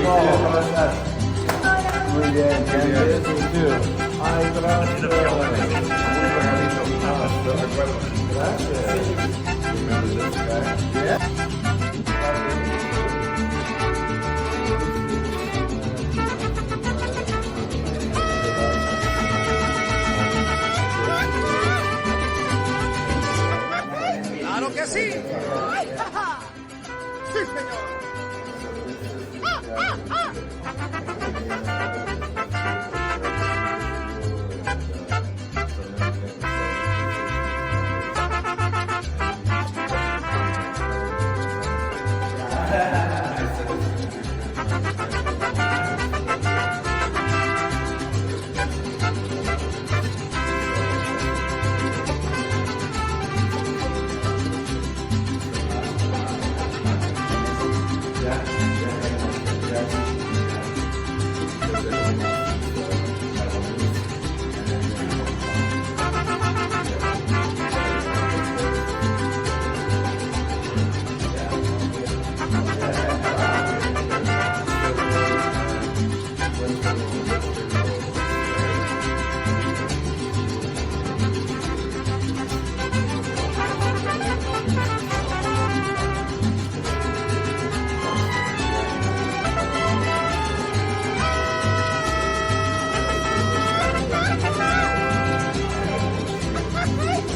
¿Cómo estás? Muy bien, bien. Ay, gracias. ¡Claro que sí! ¡Sí, señor!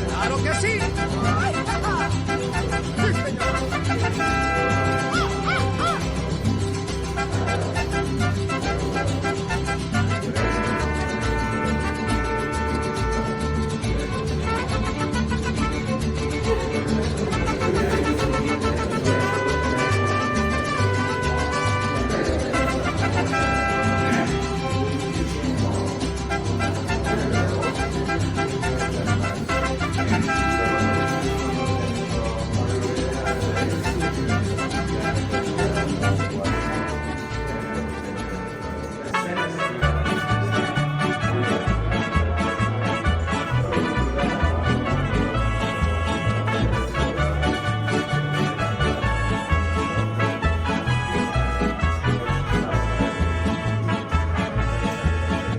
¡Claro que sí! ¡Sí,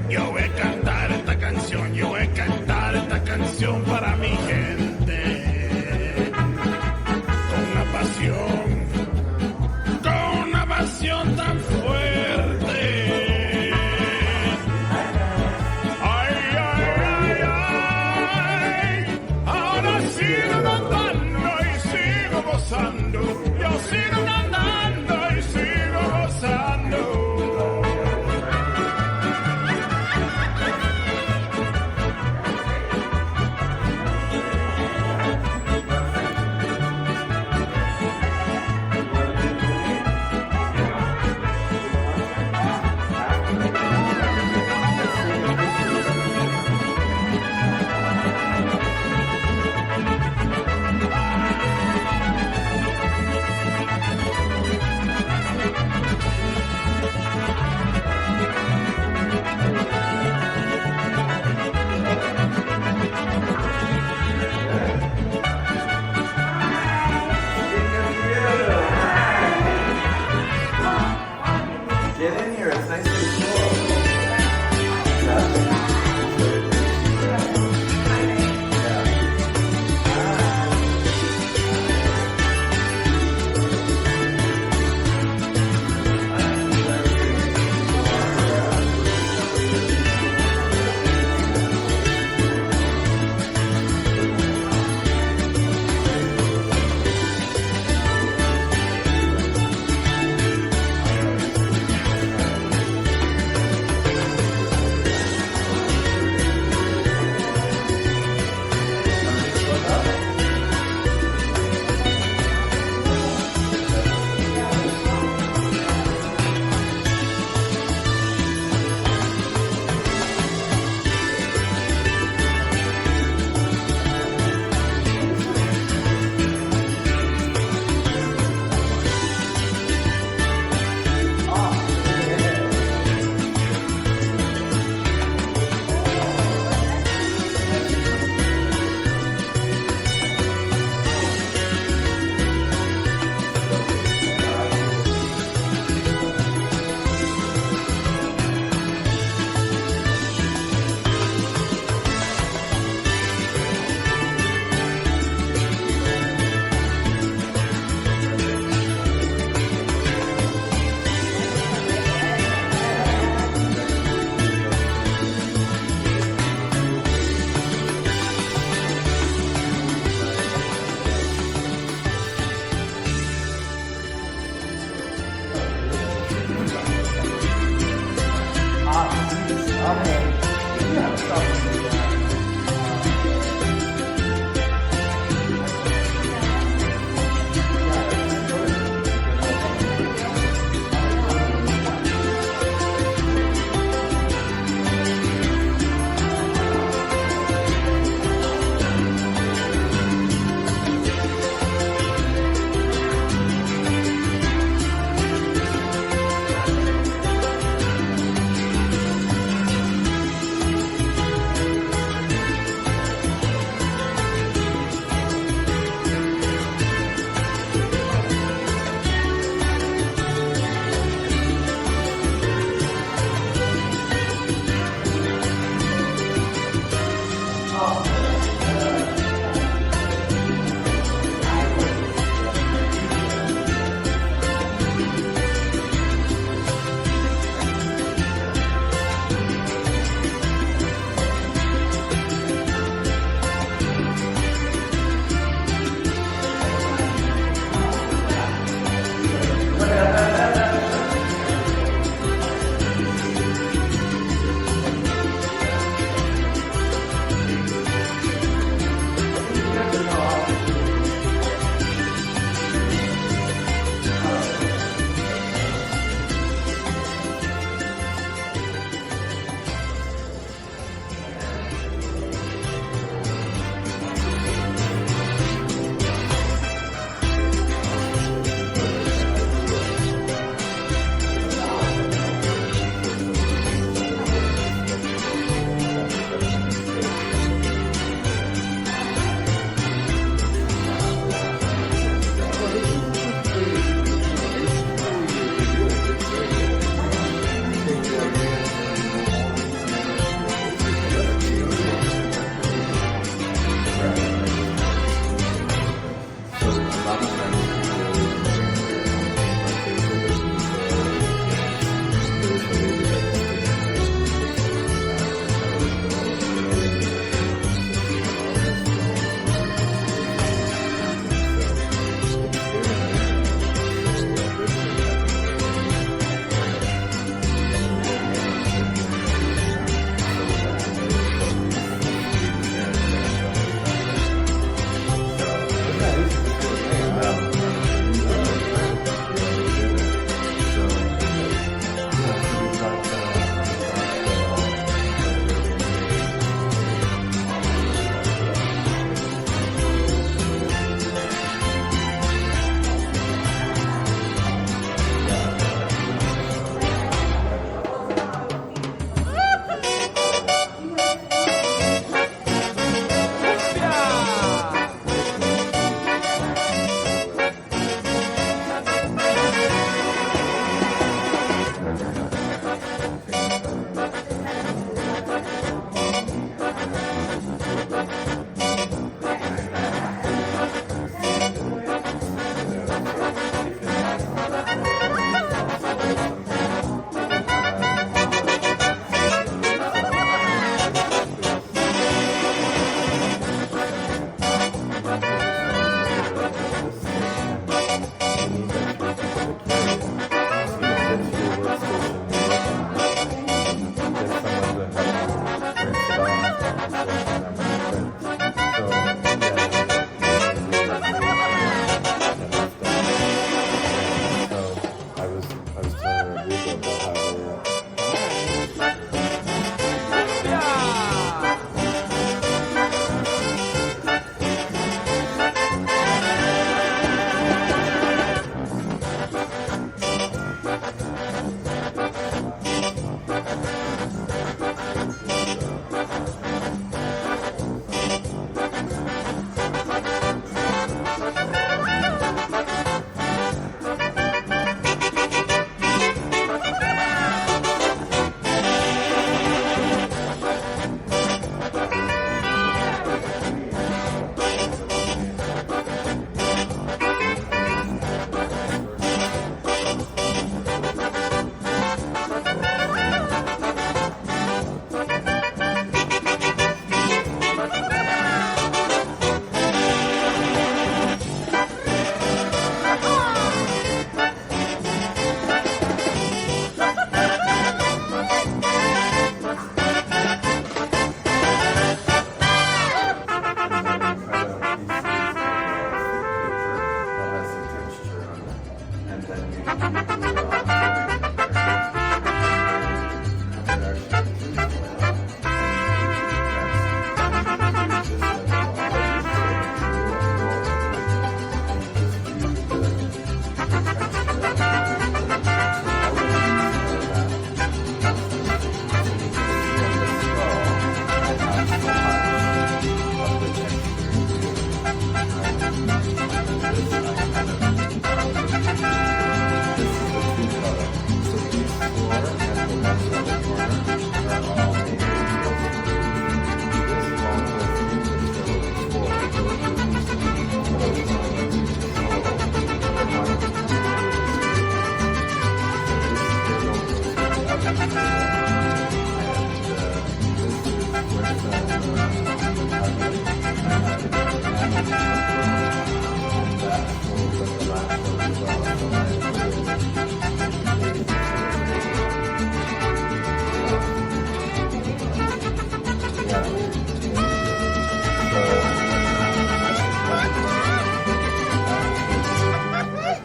Yo voy a cantar esta canción, yo voy a cantar esta canción para mi gente. Con una pasión tan fuerte. Ay, ay, ay, ay. Ahora sigo cantando y sigo gozando. Yo sigo cantando y sigo gozando.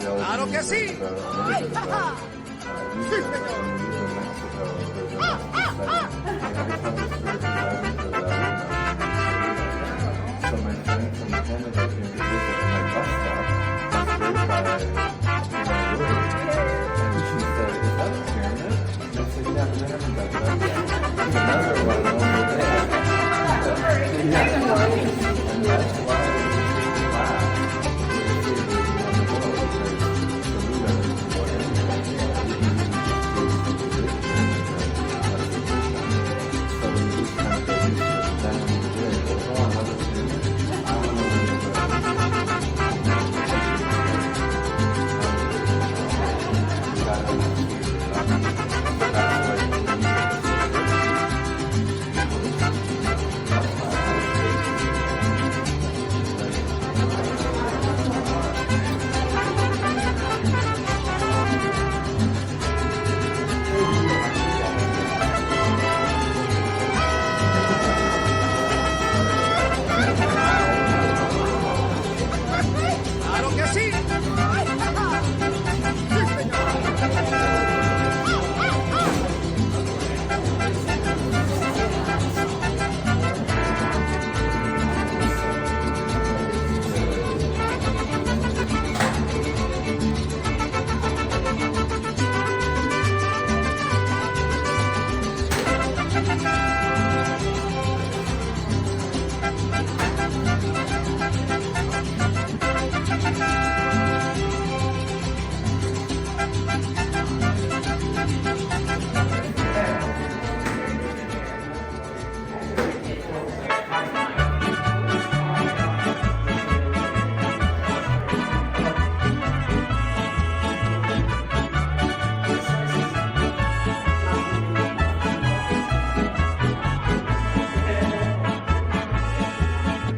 Claro que sí. So my friend from Canada came to visit my bus stop. And she said, "Is that a pyramid?" And I said, "Yeah, but I haven't dug it up yet." There's another one over there. Yeah. And that's why we laugh. Claro que sí.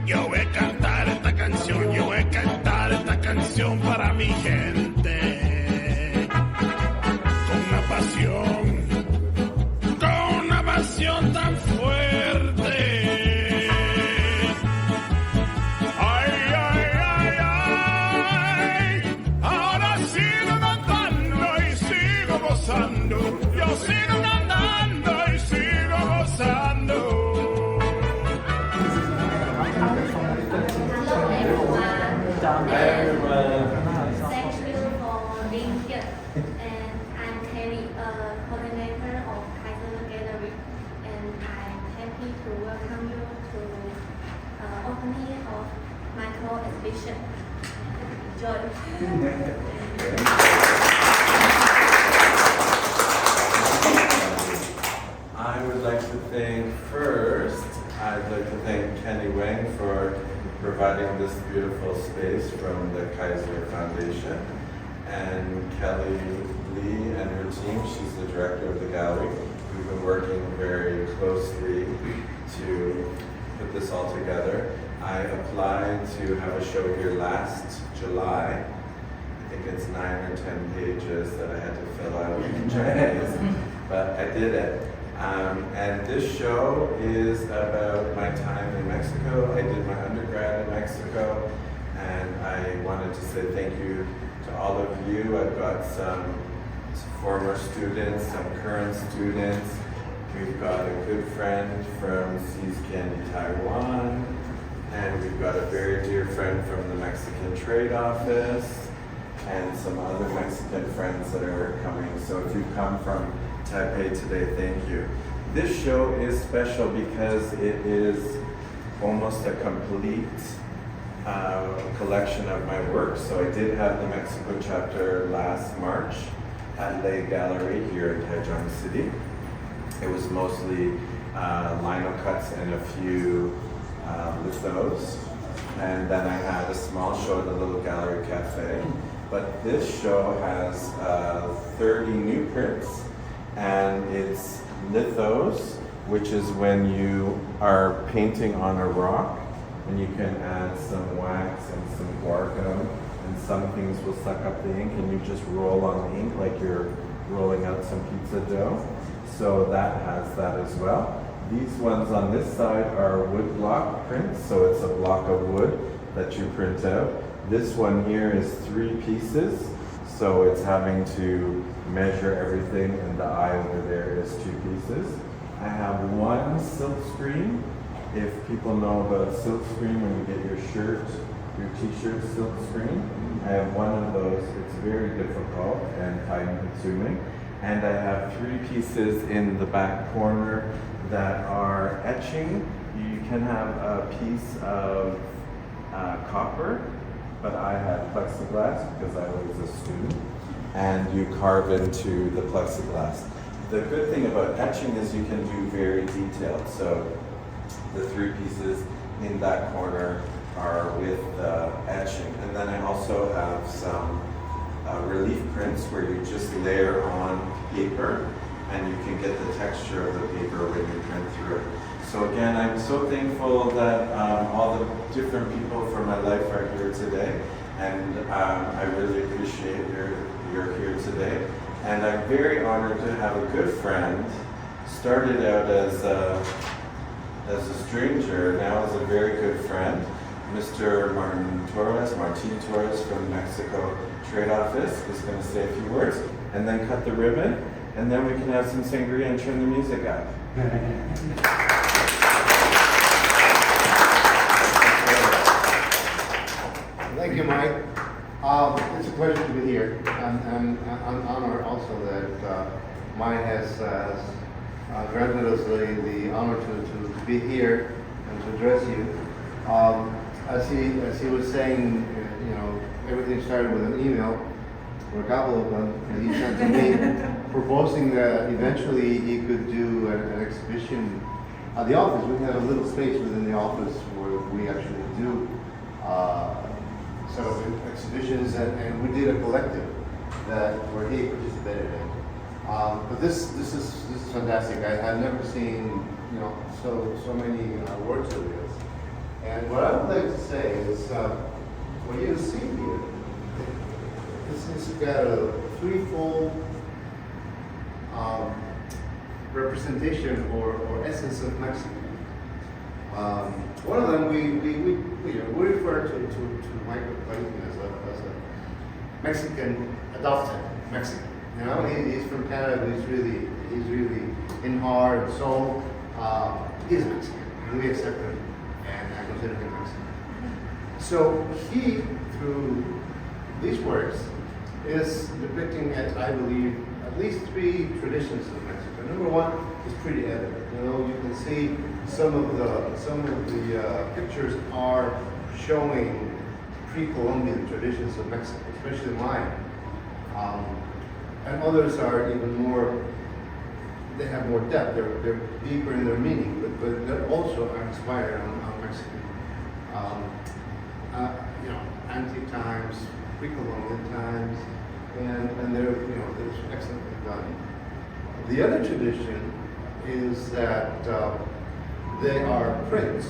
Yo voy a cantar esta canción, yo voy a cantar esta canción para mi gente. Con una pasión tan fuerte. Ay, ay, ay, ay. Ahora sigo cantando y sigo gozando. Yo sigo cantando y sigo gozando. Hi everyone. Thank you for being here. And I'm Kelly, coordinator of Kaiser Gallery. And I'm happy to welcome you to opening of micro exhibition. Enjoy. I would like to thank first, I'd like to thank Kenny Wang for providing this beautiful space from the Kaiser Foundation, and Kelly Lee and her team, she's the director of the gallery. We've been working very closely to put this all together. I applied to have a show here last July. I think it's 9 or 10 pages that I had to fill out in Chinese, but I did it. And this show is about my time in Mexico. I did my undergrad in Mexico, and I wanted to say thank you to all of you. I've got some former students, some current students. We've got a good friend from Seascan, Taiwan, and we've got a very dear friend from the Mexican Trade Office, and some other Mexican friends that are coming. So if you come from Taipei today, thank you. This show is special because it is almost a complete collection of my work. So I did have the Mexico chapter last March at Lei Gallery here in Taichung City. It was mostly lino cuts and a few lithos. And then I had a small show at the Little Gallery Cafe. But this show has 30 new prints, and it's lithos which is when you are painting on a rock and you can add some wax and some guarcum, and some things will suck up the ink and you just roll on the ink like you're rolling out some pizza dough. So that has that as well. These ones on this side are wood block prints, so it's a block of wood that you print out. This one here is 3 pieces, so it's having to measure everything, and the eye over there is 2 pieces. I have one silk screen. If people know about silk screen, when you get your shirt, your t-shirt silk screen, I have one of those. It's very difficult and time consuming. And I have 3 pieces in the back corner that are etching. You can have a piece of copper, but I had plexiglass because I was a student, and you carve into the plexiglass. The good thing about etching is you can do very detailed. So the 3 pieces in that corner are with etching. And then I also have some relief prints where you just layer on paper and you can get the texture of the paper when you print through it. So again, I'm so thankful that all the different people from my life are here today, and I really appreciate you're here today. And I'm very honored to have a good friend, started out as a stranger, now is a very good friend, Mr. Martin Torres from the Mexico Trade Office is going to say a few words, and then cut the ribbon, and then we can have some sangria and turn the music up. Thank you, Mike. It's a pleasure to be here. I'm honored also that Mike has granted us the honor to be here and to address you. As he was saying, everything started with an email, or a couple of them, that he sent to me, proposing that eventually he could do an exhibition at the office. We have a little space within the office where we actually do sort of exhibitions, and we did a collective where he participated in. But this is fantastic. I have never seen so many works of this. And what I would like to say is, what you see here, this has got a threefold representation or essence of Mexico. One of them we refer to Michael Clayton as a Mexican adopted Mexican. He's from Canada. He's really in heart and soul. He's Mexican, and we accept him and I consider him Mexican. So he, through these works, is depicting, I believe, at least 3 traditions of Mexico. Number one is pretty evident. You can see some of the pictures are showing pre-Columbian traditions of Mexico, especially mine. And others are even more, they have more depth, they're deeper in their meaning, but they also are inspired on Mexican. Antique times, pre-Columbian times, and there's excellently done. The other tradition is that they are prints,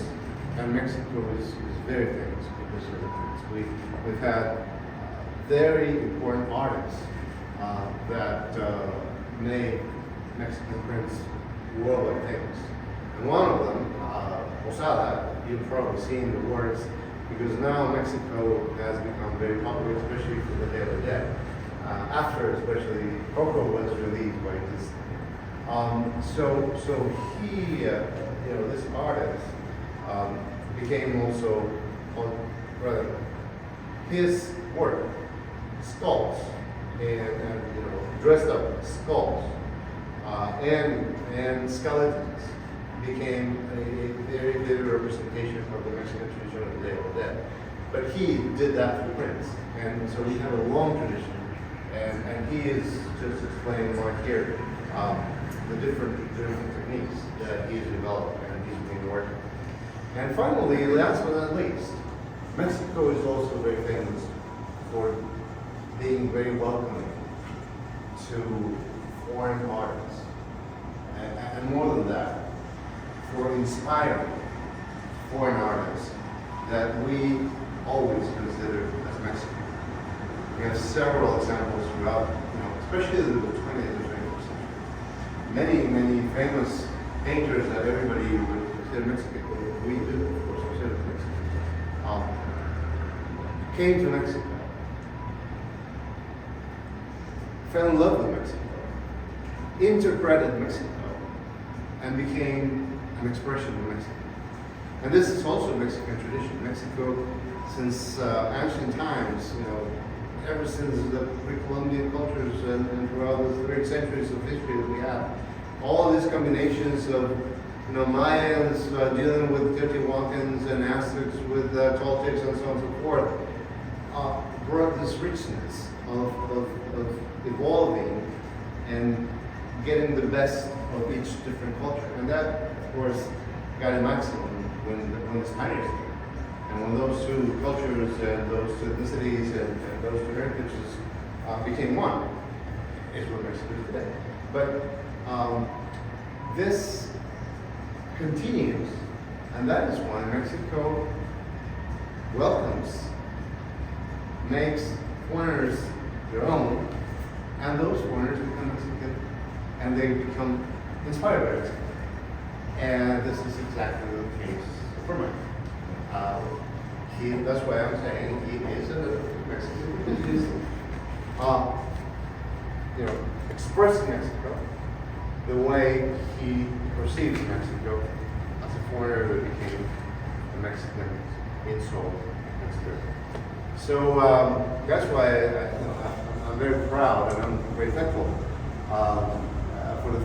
and Mexico is very famous because of the prints. We've had very important artists that made Mexican prints worldwide famous. And one of them, Posada, you've probably seen the works, because now Mexico has become very popular, especially for the Day of the Dead. After, especially, Coco was released by Disney. So he, this artist, became also, his work, skulls, and dressed up skulls, and skeletons became a very vivid representation of the Mexican tradition of the Day of the Dead. But he did that through prints, and so we have a long tradition, and he is just explaining more here the different techniques that he's developed and he's been working. And finally, last but not least, Mexico is also very famous for being very welcoming to foreign artists. And more than that, for inspiring foreign artists that we always consider as Mexican. We have several examples throughout, especially the 20th and 21st century. Many famous painters that everybody would consider Mexican, we do, of course, consider Mexican, came to Mexico, fell in love with Mexico, interpreted Mexico, and became an expression of Mexico. And this is also a Mexican tradition. Mexico, since ancient times, ever since the pre-Columbian cultures and throughout the 3 centuries of history that we have, all these combinations of Mayans dealing with Teotihuacans and Aztecs with Toltecs and so on and so forth, brought this richness of evolving and getting the best of each different culture. And that, of course, got a maximum when the Spaniards came. And when those two cultures and those two ethnicities and those two heritages became one, is what Mexico is today. But this continues, and that is why Mexico welcomes, makes foreigners their own, and those foreigners become Mexican, and they become inspired by Mexico. And this is exactly the case for me. That's why I'm saying he is a Mexican, because he's, expressing Mexico the way he perceives Mexico as a foreigner that became a Mexican in soul and spirit. So that's why I'm very proud and I'm very thankful for the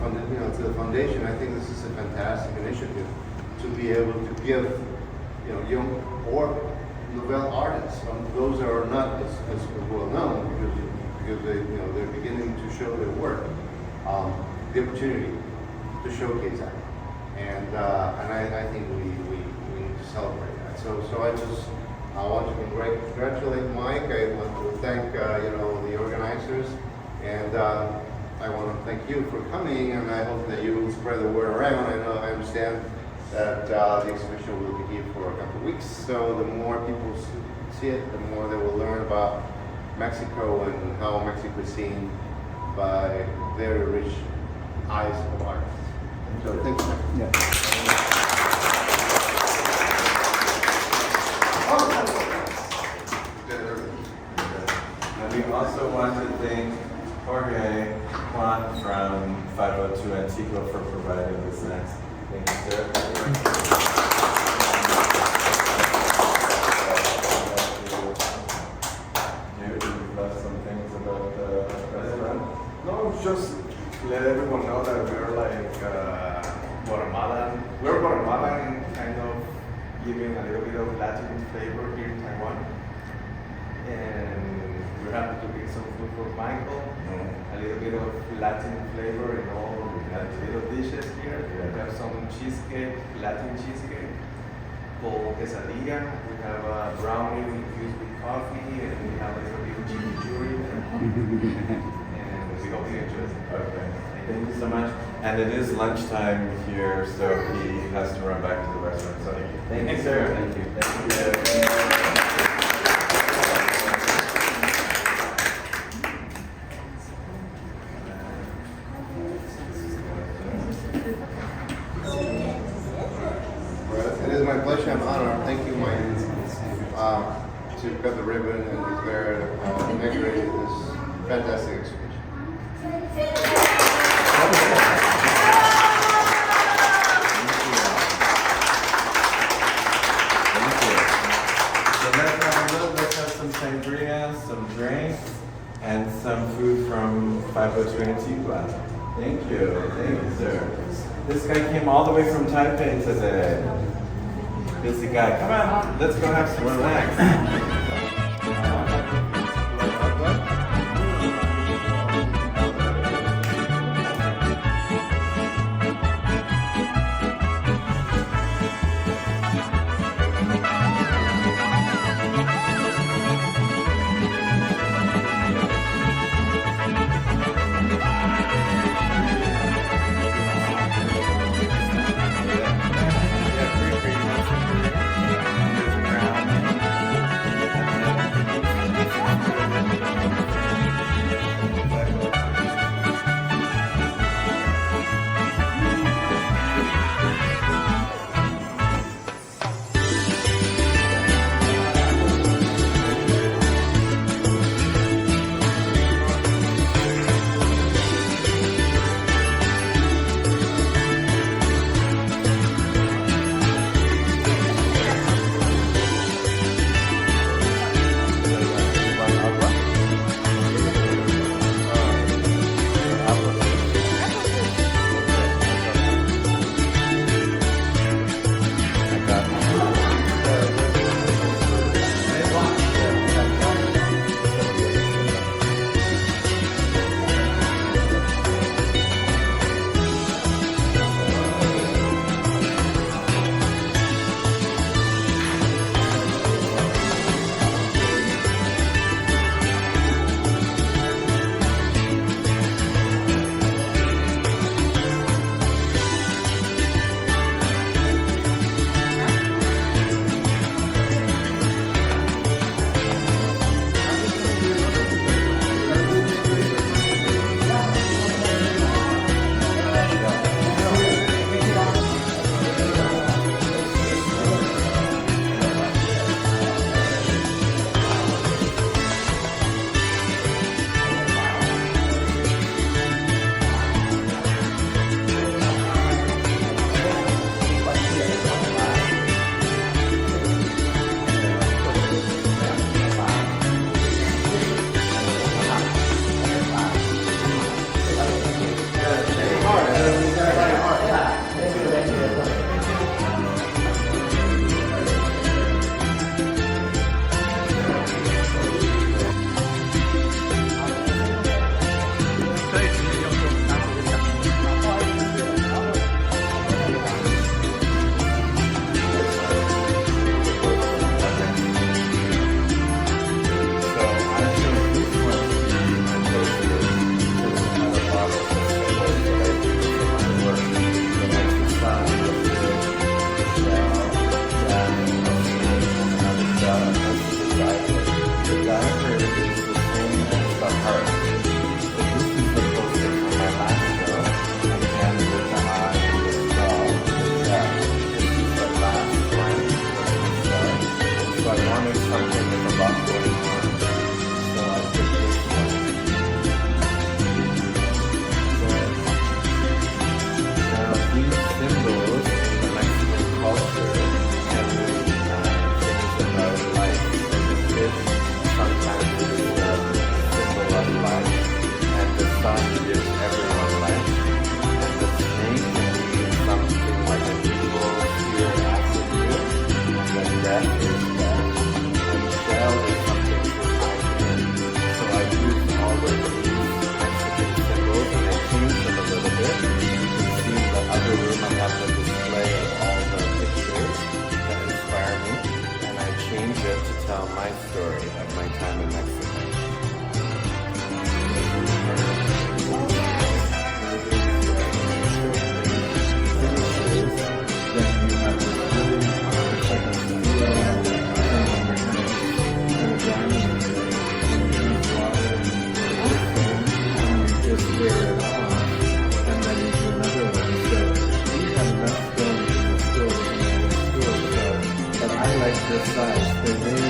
to the foundation. I think this is a fantastic initiative to be able to give young or novel artists, those that are not as well known because they're beginning to show their work, the opportunity to showcase that, and I think we need to celebrate that. So I want to congratulate Mike. I want to thank the organizers, and I want to thank you for coming, and I hope that you will spread the word around. I understand that the exhibition will be here for a couple of weeks, so the more people see it, the more they will learn about Mexico and how Mexico is seen by very rich eyes of artists. So thank you. Yeah. And we also want to thank Jorge Juan from 502 Antigua for providing the snacks. Thank you, sir. You left some things about the restaurant? No, just let everyone know that we're like Guatemalan. We're Guatemalan, kind of giving a little bit of Latin flavor here in Taiwan. And we're happy to bring some food for Michael. A little bit of Latin flavor in all the little dishes here. We have some cheesecake, Latin cheesecake called quesadilla. We have a brownie infused with coffee, and we have a little bit of chimichurri. And we hope you enjoy it. Okay. Thank you so much. And it is lunchtime here, so he has to run back to the restaurant. So thank you, sir. Thank you. Thank you. It is my pleasure and honor. Thank you, Mike, to cut the ribbon and declare inaugurated this fantastic exhibition. Let's have some sangria, some drinks, and some food from 502 Antigua. Thank you, sir. This guy came all the way from Taipei today. Busy guy. Come on, let's go have some snacks. death is death, and gel is something for my hair. So I use all of these Mexican symbols and I change them a little bit. You can see in the other room I have the display of all the pictures that inspire me, and I change it to tell my story of my time in Mexico. This size, they're very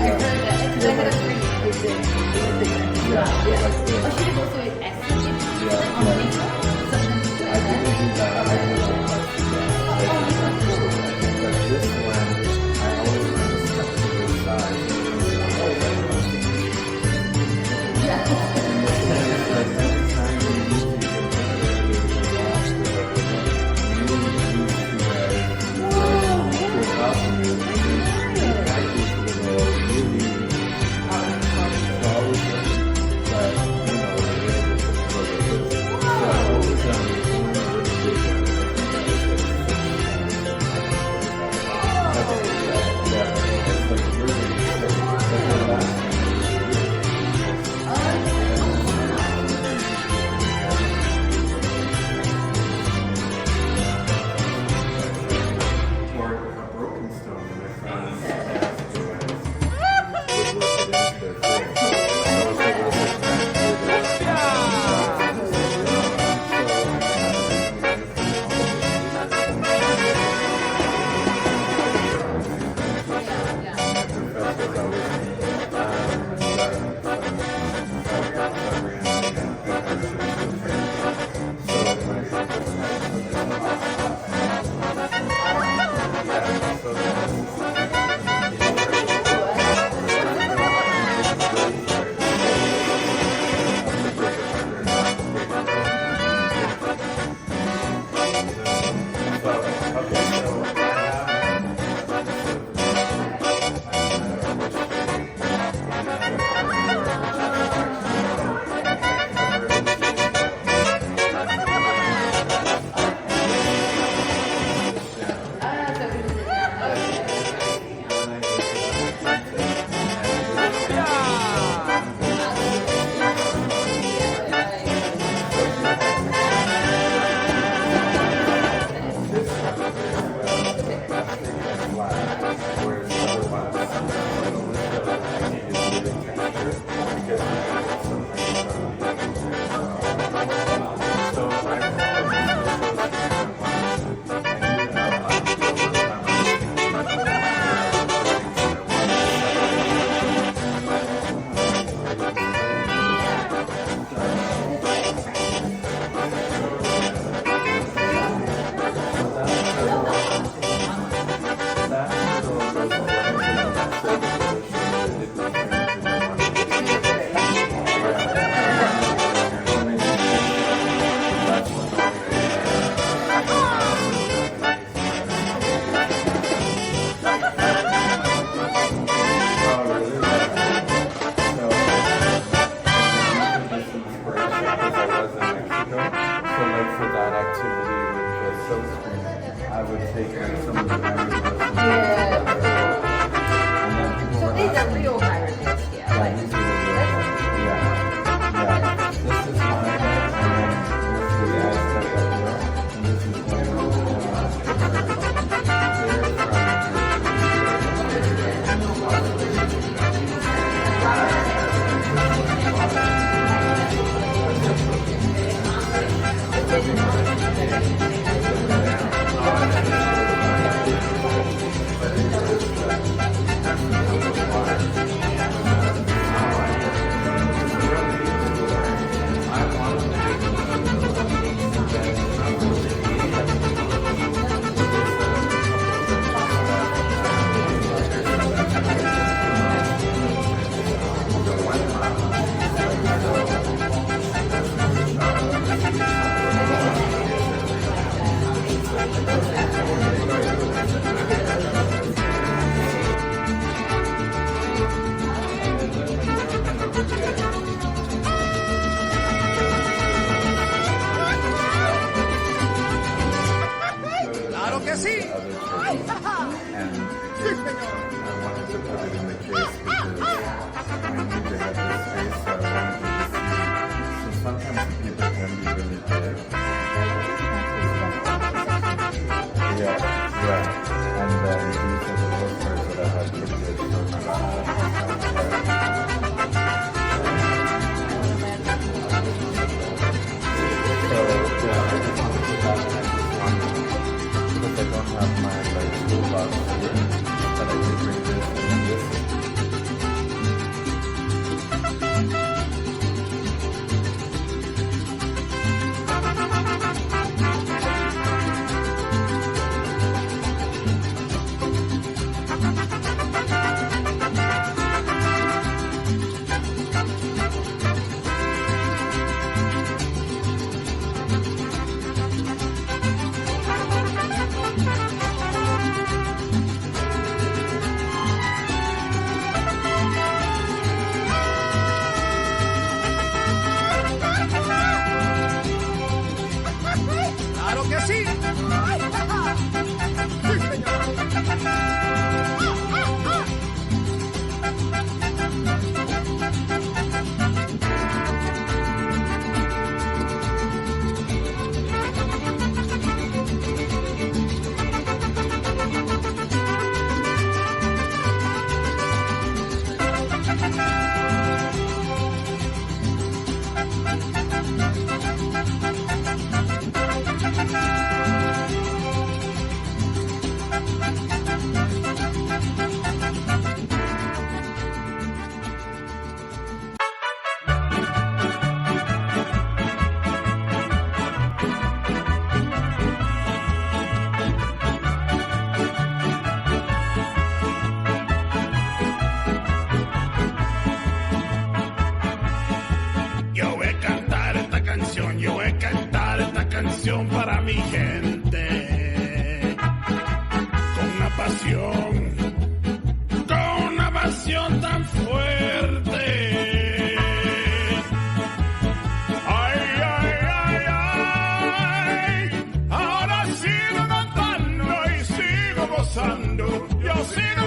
I heard that. Because I had a friend who did it. yeah, like this. Oh, she did also with acid Yeah, on yeah. makeup. Sometimes I didn't do that. I did it but this one, I always want to stuck to this side. Yeah. And the thing is, like every time you use it, you can take it and wash the really use to help you. I use it really always, but you know, the way this is And I wanted to put it in the case because I knew they had this space, so I wanted them to see. So sometimes the paper can be really big. Yeah, yeah. And then these are the postcards that I had pictures from So yeah, I just want to put that next one because I don't have my like toolbox here, but I did bring this and then this. Claro que sí. Sí, Yo voy a cantar esta canción, yo voy a cantar esta canción para mi gente. Con una pasión tan fuerte. Ay, ay, ay, ay. Ahora sigo cantando y sigo gozando. Yo sigo